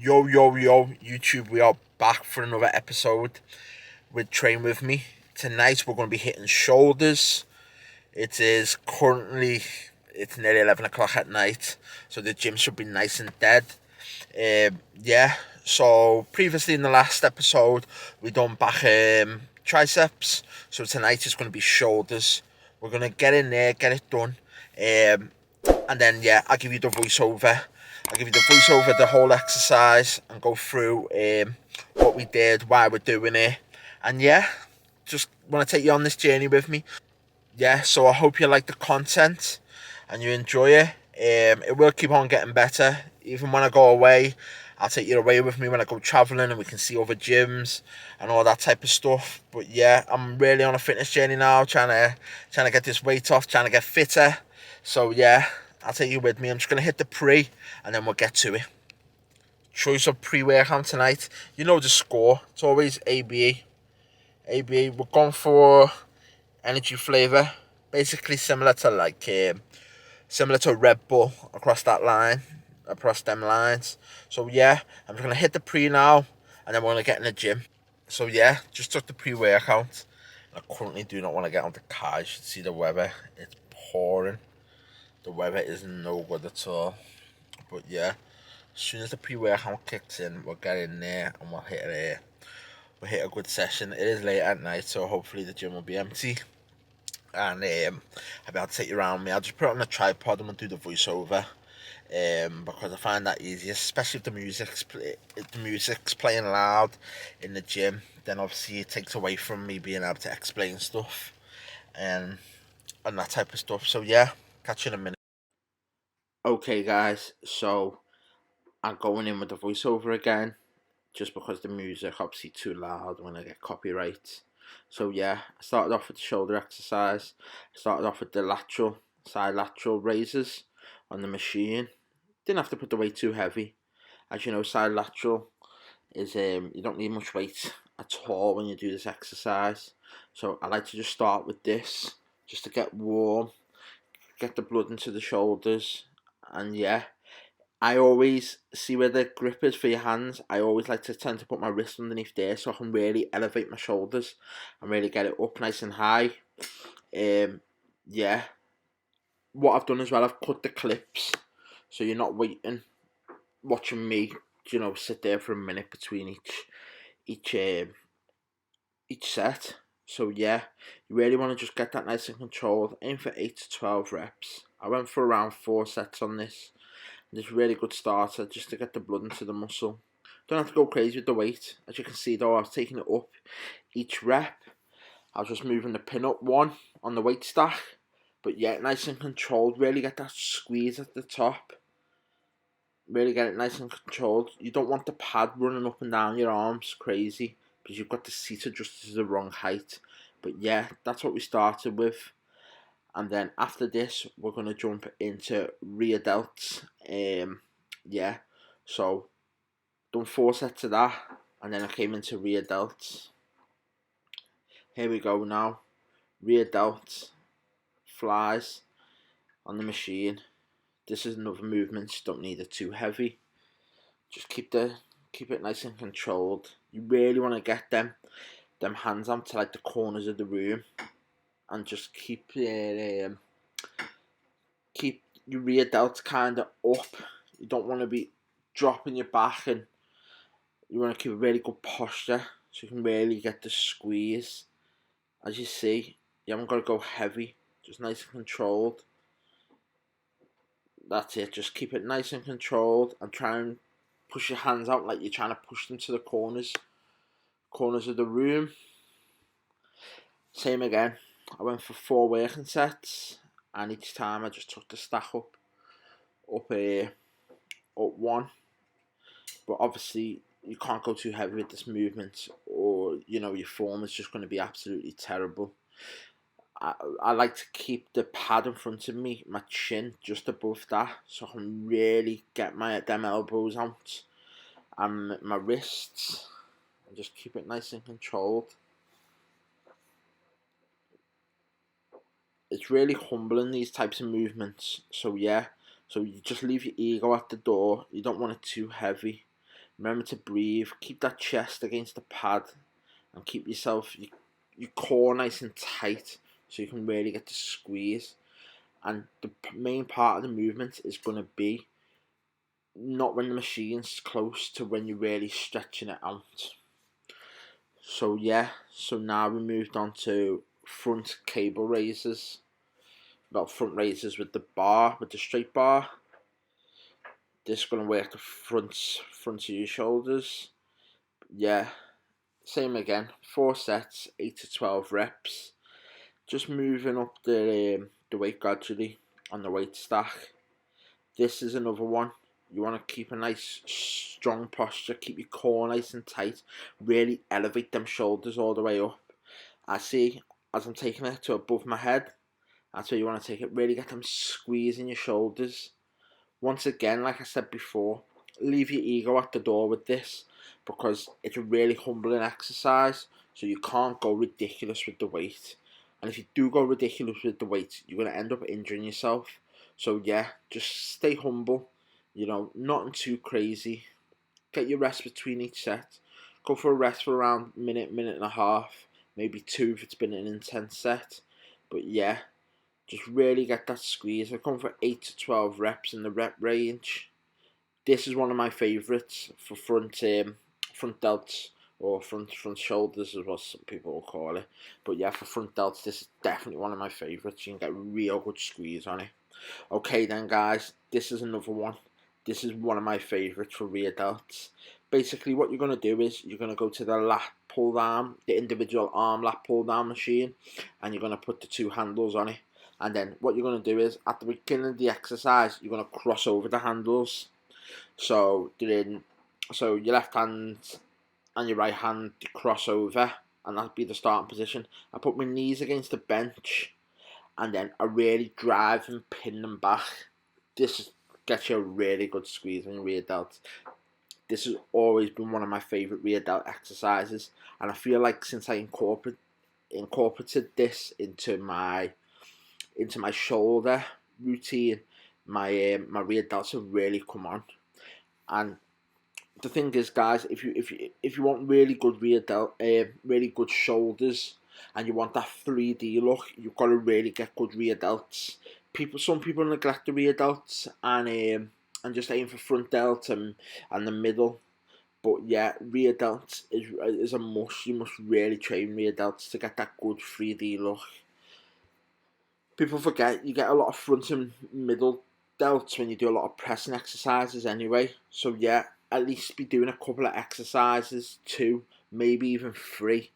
Yo, yo, yo, YouTube, we are back for another episode with Train With Me. Tonight we're going to be hitting shoulders. It is currently, it's nearly 11 o'clock at night, so the gym should be nice and dead. Yeah, so previously in the last episode, we done back triceps, so tonight it's going to be shoulders. We're going to get in there, get it done. And then yeah, I'll give you the voiceover. I'll give you the voiceover, the whole exercise, and go through what we did, why we're doing it, and yeah, just want to take you on this journey with me. Yeah, so I hope you like the content and you enjoy it. It will keep on getting better. Even when I go away, I'll take you away with me when I go traveling, and we can see other gyms and all that type of stuff. But yeah, I'm really on a fitness journey now, trying to get this weight off, trying to get fitter. So yeah, I'll take you with me. I'm just gonna hit the pre, and then we'll get to it. Choice of pre-workout tonight. You know the score. It's always ABE. ABE. We're going for energy flavor, basically similar to Red Bull across that line, across them lines. So yeah, I'm just gonna hit the pre now, and then we're gonna get in the gym. So yeah, just took the pre-workout. I currently do not want to get on the car. You should see the weather. It's pouring. The weather is no good at all. But yeah, as soon as the pre-workout kicks in, we'll get in there and we'll hit a good session. It is late at night, so hopefully the gym will be empty. And I'll be able to take you around me. I'll just put it on a tripod and we'll do the voiceover. Because I find that easier, especially if the music's playing loud in the gym. Then obviously it takes away from me being able to explain stuff and that type of stuff. So yeah, catch you in a minute. Okay, guys. So I'm going in with the voiceover again, just because the music obviously too loud when I get copyright. So yeah, I started off with the shoulder exercise. I started off with the side lateral raises on the machine. Didn't have to put the weight too heavy. As you know, side lateral is you don't need much weight at all when you do this exercise. So I like to just start with this, just to get warm, get the blood into the shoulders, and yeah, I always see where the grip is for your hands. I always like to tend to put my wrist underneath there so I can really elevate my shoulders and really get it up nice and high. Yeah. What I've done as well, I've cut the clips so you're not watching me, sit there for a minute between each each set. So yeah, you really want to just get that nice and controlled. Aim for 8 to 12 reps. I went for around 4 sets on this. It's a really good starter just to get the blood into the muscle. Don't have to go crazy with the weight. As you can see though, I was taking it up each rep. I was just moving the pin up one on the weight stack. But yeah, nice and controlled. Really get that squeeze at the top. Really get it nice and controlled. You don't want the pad running up and down your arms crazy, because you've got the seat adjusted to the wrong height. But yeah, that's what we started with. And then after this, we're going to jump into rear delts. Yeah, so done 4 sets of that, and then I came into rear delts. Here we go now. Rear delts, flies on the machine. This is another movement. You don't need it too heavy. Just keep it nice and controlled. You really want to get them hands onto like the corners of the room, and just keep your rear delts kind of up. You don't want to be dropping your back, and you want to keep a really good posture so you can really get the squeeze. As you see, you haven't got to go heavy, just nice and controlled. That's it, just keep it nice and controlled and try and push your hands out like you're trying to push them to the corners of the room. Same again, I went for 4 working sets, and each time I just took the stack up one. But obviously you can't go too heavy with this movement, or your form is just going to be absolutely terrible. I like to keep the pad in front of me, my chin just above that, so I can really get them elbows out and my wrists, and just keep it nice and controlled. It's really humbling, these types of movements. So yeah, so you just leave your ego at the door. You don't want it too heavy. Remember to breathe. Keep that chest against the pad, and keep your core nice and tight, so you can really get the squeeze. And the main part of the movement is going to be not when the machine's close to when you're really stretching it out. So yeah, so now we moved on to front cable raises. Not front raises with the bar, with the straight bar. This is going to work the front of your shoulders. Yeah, same again. 4 sets, 8 to 12 reps. Just moving up the weight gradually on the weight stack. This is another one. You want to keep a nice strong posture, keep your core nice and tight, really elevate them shoulders all the way up. I see, as I'm taking it to above my head, that's where you want to take it, really get them squeezing your shoulders. Once again, like I said before, leave your ego at the door with this, because it's a really humbling exercise, so you can't go ridiculous with the weight. And if you do go ridiculous with the weight, you're going to end up injuring yourself. So yeah, just stay humble, you know, nothing too crazy. Get your rest between each set. Go for a rest for around minute and a half, maybe 2 if it's been an intense set. But yeah, just really get that squeeze. I've gone for 8 to 12 reps in the rep range. This is one of my favourites for front delts, or front shoulders is what some people will call it. But yeah, for front delts, this is definitely one of my favourites. You can get a real good squeeze on it. Okay then guys, this is another one. This is one of my favourites for rear delts. Basically what you're going to do is you're going to go to the lat pull down, the individual arm lat pull down machine, and you're going to put the 2 handles on it. And then what you're going to do is at the beginning of the exercise, you're going to cross over the handles. So your left hand and your right hand cross over, and that'll be the starting position. I put my knees against the bench, and then I really drive and pin them back. This gets you a really good squeeze on your rear delt. This has always been one of my favourite rear delt exercises, and I feel like since I incorporated this into my shoulder routine, my rear delts have really come on. And the thing is, guys, if you want really good really good shoulders, and you want that 3D look, you've got to really get good rear delts. Some people neglect the rear delts and just aim for front delt and the middle. But yeah, rear delts is a must. You must really train rear delts to get that good 3D look. People forget you get a lot of front and middle delts when you do a lot of pressing exercises anyway. So yeah, at least be doing a couple of exercises, 2, maybe even 3,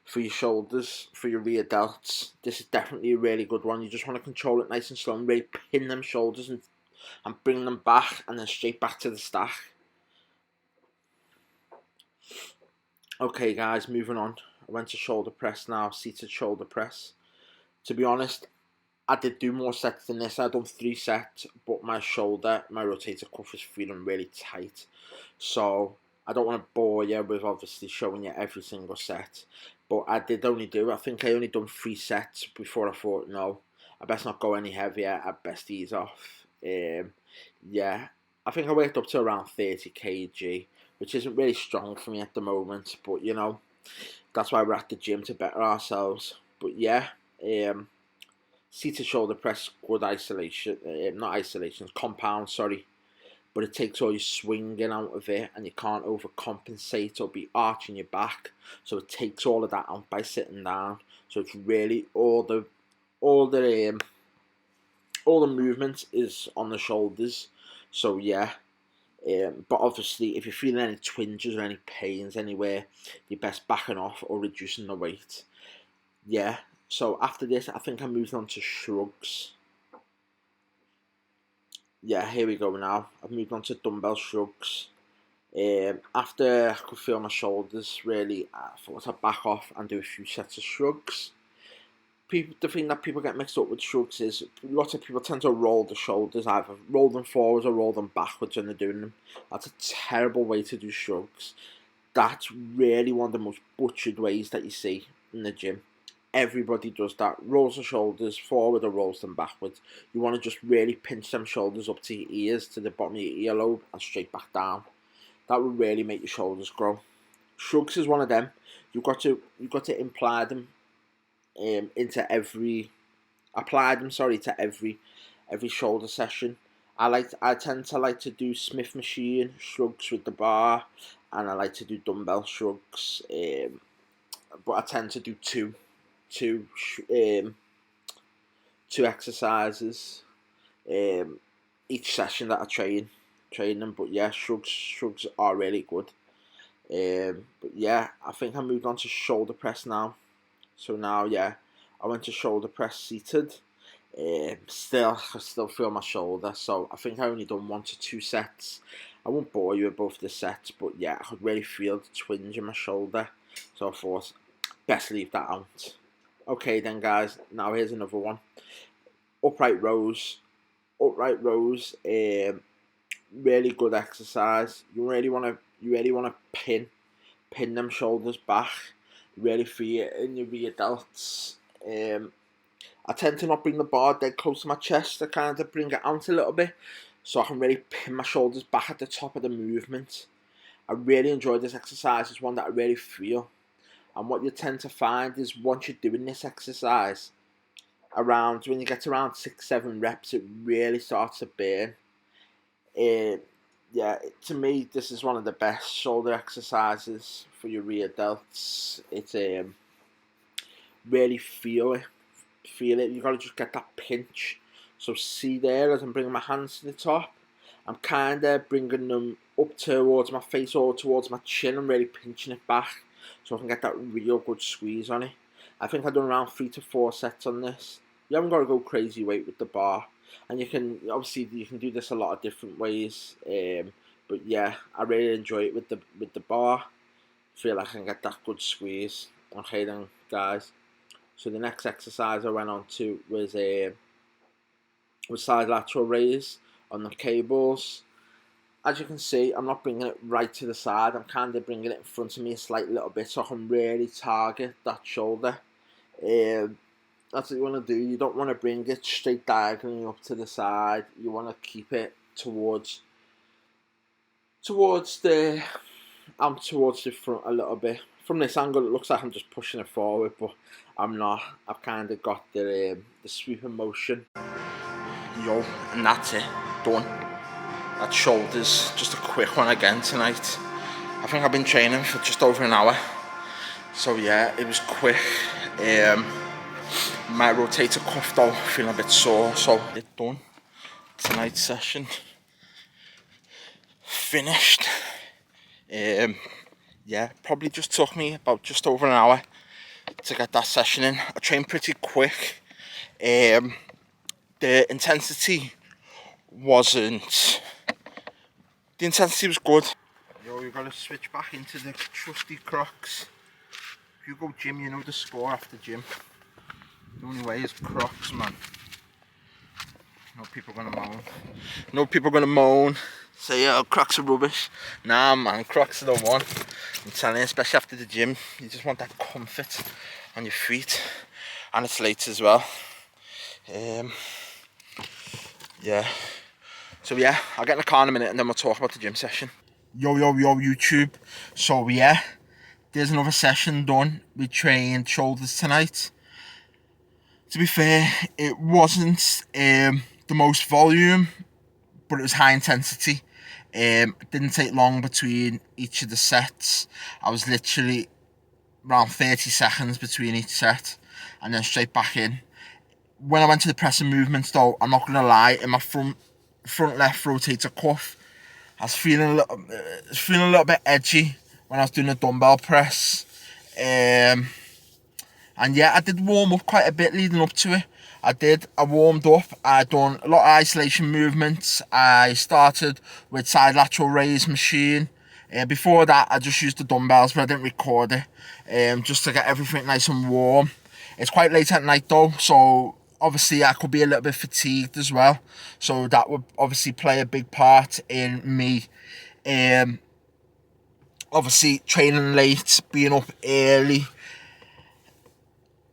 for your shoulders, for your rear delts. This is definitely a really good one. You just want to control it nice and slow and really pin them shoulders and bring them back, and then straight back to the stack. Okay guys, moving on. I went to shoulder press now, seated shoulder press. To be honest, I did do more sets than this. I've done 3 sets, but my rotator cuff is feeling really tight. So I don't want to bore you with obviously showing you every single set. But I think I only done 3 sets before I thought, no, I best not go any heavier, I best ease off. Yeah, I think I worked up to around 30 kg, which isn't really strong for me at the moment. But you know, that's why we're at the gym, to better ourselves. But yeah, seated shoulder press, good isolation, not isolation, compound, sorry. But it takes all your swinging out of it, and you can't overcompensate or be arching your back. So it takes all of that out by sitting down. So it's really all the movement is on the shoulders. So yeah. But obviously, if you're feeling any twinges or any pains anywhere, you're best backing off or reducing the weight. Yeah. So after this, I think I moved on to shrugs. Yeah, here we go now. I've moved on to dumbbell shrugs. After I could feel my shoulders, really, I thought I'd back off and do a few sets of shrugs. The thing that people get mixed up with shrugs is lots of people tend to roll the shoulders, either roll them forwards or roll them backwards when they're doing them. That's a terrible way to do shrugs. That's really one of the most butchered ways that you see in the gym. Everybody does that, rolls the shoulders forward or rolls them backwards. You want to just really pinch them shoulders up to your ears, to the bottom of your earlobe, and straight back down. that will really make your shoulders grow. Shrugs is one of them. You've got to apply them to every shoulder session. I tend to like to do Smith machine shrugs with the bar, and I like to do dumbbell shrugs. But I tend to do two exercises each session that I train them. But yeah, shrugs are really good. But yeah, I think I moved on to shoulder press now. So now, yeah, I went to shoulder press seated. I still feel my shoulder, so I think I only done 1 to 2 sets. I won't bore you with both the sets, but yeah, I could really feel the twinge in my shoulder. So I thought, best leave that out. Okay then, guys. Now here's another one. Upright rows. Really good exercise. You really want to pin them shoulders back. Really feel it in your rear delts. I tend to not bring the bar dead close to my chest. I kind of bring it out a little bit, so I can really pin my shoulders back at the top of the movement. I really enjoy this exercise. It's one that I really feel. And what you tend to find is once you're doing this exercise, when you get around 6-7 reps, it really starts to burn. Yeah, to me, this is one of the best shoulder exercises for your rear delts. It's really feel it. You gotta just get that pinch. So see there, as I'm bringing my hands to the top, I'm kind of bringing them up towards my face or towards my chin and really pinching it back, so I can get that real good squeeze on it. I think I've done around 3 to 4 sets on this. You haven't got to go crazy weight with the bar, and you can do this a lot of different ways. But yeah, I really enjoy it with the bar. Feel like I can get that good squeeze. Okay then, guys. So the next exercise I went on to was side lateral raise on the cables. As you can see, I'm not bringing it right to the side. I'm kind of bringing it in front of me a slight little bit, so I can really target that shoulder. That's what you want to do. You don't want to bring it straight diagonally up to the side. You want to keep it towards the front a little bit. From this angle, it looks like I'm just pushing it forward, but I'm not. I've kind of got the sweeping motion. Yo, and that's it. Done. That shoulders, just a quick one again tonight. I think I've been training for just over an hour. So yeah, it was quick. My rotator cuff though, feeling a bit sore, so it's done. Tonight's session finished. Yeah, probably just took me about just over an hour to get that session in. I trained pretty quick. The intensity was good. Yo, you gotta switch back into the trusty Crocs. If you go gym, you know the score after gym. The only way is Crocs, man. No people gonna moan. Say, oh, Crocs are rubbish. Nah, man, Crocs are the one. I'm telling you, especially after the gym, you just want that comfort on your feet. And it's late as well. Yeah. So yeah, I'll get in the car in a minute and then we'll talk about the gym session. Yo, YouTube. So yeah, there's another session done. We trained shoulders tonight. To be fair, it wasn't the most volume, but it was high intensity. It didn't take long between each of the sets. I was literally around 30 seconds between each set and then straight back in. When I went to the pressing movements though, I'm not gonna lie, in my front left rotator cuff, I was feeling a little bit edgy when I was doing a dumbbell press. And yeah, I did warm up quite a bit leading up to it. I warmed up, I done a lot of isolation movements. I started with side lateral raise machine. Before that, I just used the dumbbells, but I didn't record it, just to get everything nice and warm. It's quite late at night though, so obviously I could be a little bit fatigued as well. So that would obviously play a big part in me, obviously training late, being up early,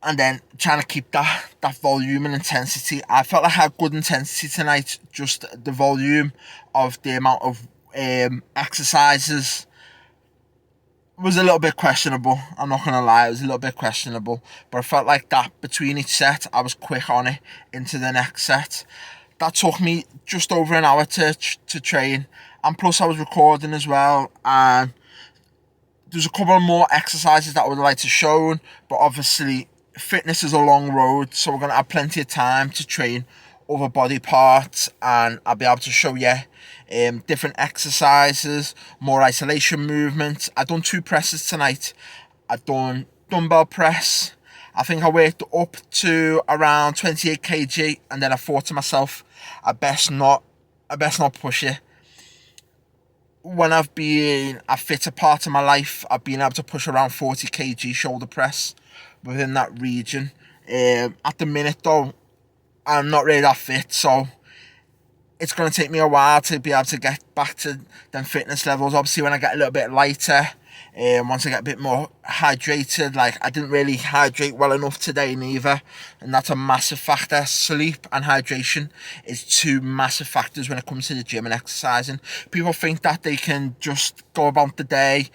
and then trying to keep that volume and intensity. I felt like I had good intensity tonight, just the volume of the amount of exercises was a little bit questionable. I'm not gonna lie, it was a little bit questionable, but I felt like that between each set I was quick on it into the next set. That took me just over an hour to train, and plus I was recording as well, and there's a couple of more exercises that I would like to show, but obviously fitness is a long road, so we're going to have plenty of time to train other body parts, and I'll be able to show you different exercises, more isolation movements. I've done 2 presses tonight. I've done dumbbell press. I think I worked up to around 28 kg, and then I thought to myself, I best not push it. When I've been a fitter part of my life, I've been able to push around 40 kg shoulder press within that region. At the minute though, I'm not really that fit, so it's going to take me a while to be able to get back to them fitness levels. Obviously when I get a little bit lighter, once I get a bit more hydrated, like I didn't really hydrate well enough today neither, and that's a massive factor. Sleep and hydration is 2 massive factors when it comes to the gym and exercising. People think that they can just go about the day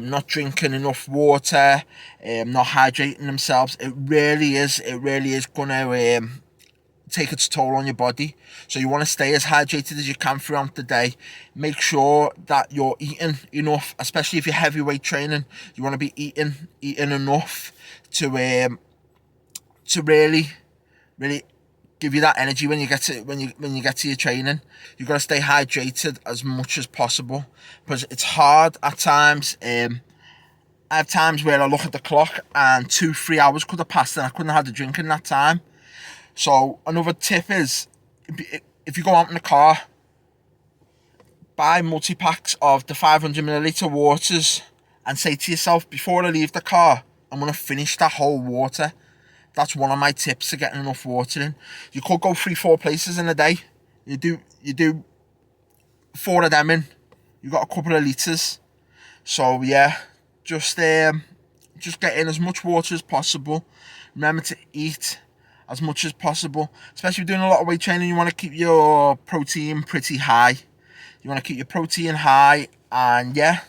not drinking enough water, not hydrating themselves. It really is going to take its toll on your body. So you want to stay as hydrated as you can throughout the day. Make sure that you're eating enough, especially if you're heavyweight training. You want to be eating enough to really give you that energy when you get to your training. You've got to stay hydrated as much as possible, because it's hard at times. I have times where I look at the clock and 2-3 hours could have passed and I couldn't have had a drink in that time. So another tip is, if you go out in the car, buy multi-packs of the 500ml waters and say to yourself, before I leave the car, I'm going to finish that whole water. That's one of my tips to getting enough water in. You could go 3-4 places in a day. You do 4 of them in, you got a couple of litres. So yeah, just get in as much water as possible. Remember to eat as much as possible, especially if you're doing a lot of weight training. You want to keep your protein pretty high. You want to keep your protein high, and yeah,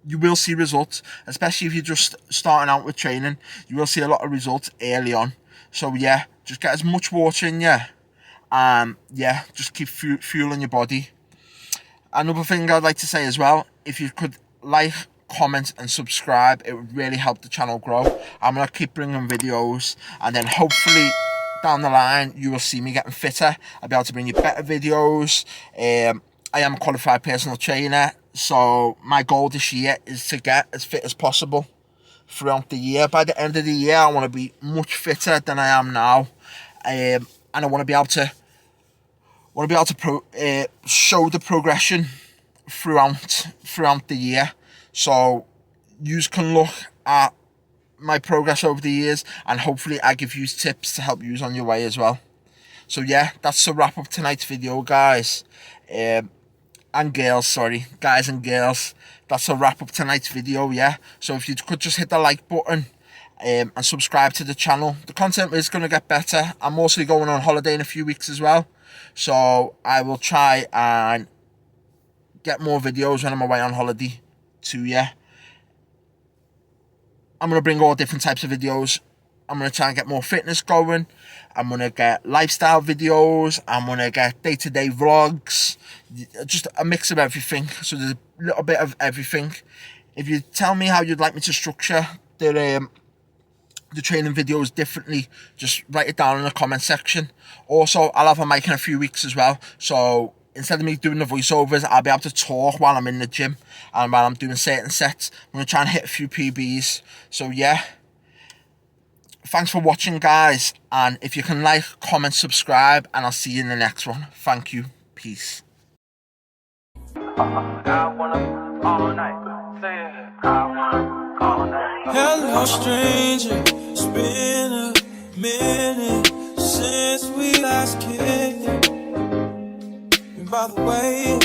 you will see results, especially if you're just starting out with training. You will see a lot of results early on. So yeah, just get as much water in you, and yeah, just keep fueling your body. Another thing I'd like to say as well, if you could like, comment and subscribe, it would really help the channel grow. I'm going to keep bringing videos, and then hopefully down the line you will see me getting fitter. I'll be able to bring you better videos. I am a qualified personal trainer, so my goal this year is to get as fit as possible throughout the year. By the end of the year I want to be much fitter than I am now, and I want to be able to show the progression throughout the year. So you can look at my progress over the years, and hopefully I give you tips to help you on your way as well. So yeah, that's the wrap up tonight's video, guys and girls. Sorry, guys and girls, that's a wrap up tonight's video. Yeah, so if you could just hit the like button and subscribe to the channel. The content is going to get better. I'm mostly going on holiday in a few weeks as well, so I will try and get more videos when I'm away on holiday to you. I'm going to bring all different types of videos. I'm going to try and get more fitness going. I'm going to get lifestyle videos. I'm going to get day-to-day vlogs. Just a mix of everything. So there's a little bit of everything. If you tell me how you'd like me to structure the training videos differently, just write it down in the comment section. Also, I'll have a mic in a few weeks as well. So instead of me doing the voiceovers, I'll be able to talk while I'm in the gym and while I'm doing certain sets. I'm going to try and hit a few PBs. So yeah, thanks for watching, guys, and if you can like, comment, subscribe, and I'll see you in the next one. Thank you. Peace. Hello stranger, it's been a minute since we last kicked it. And by the way,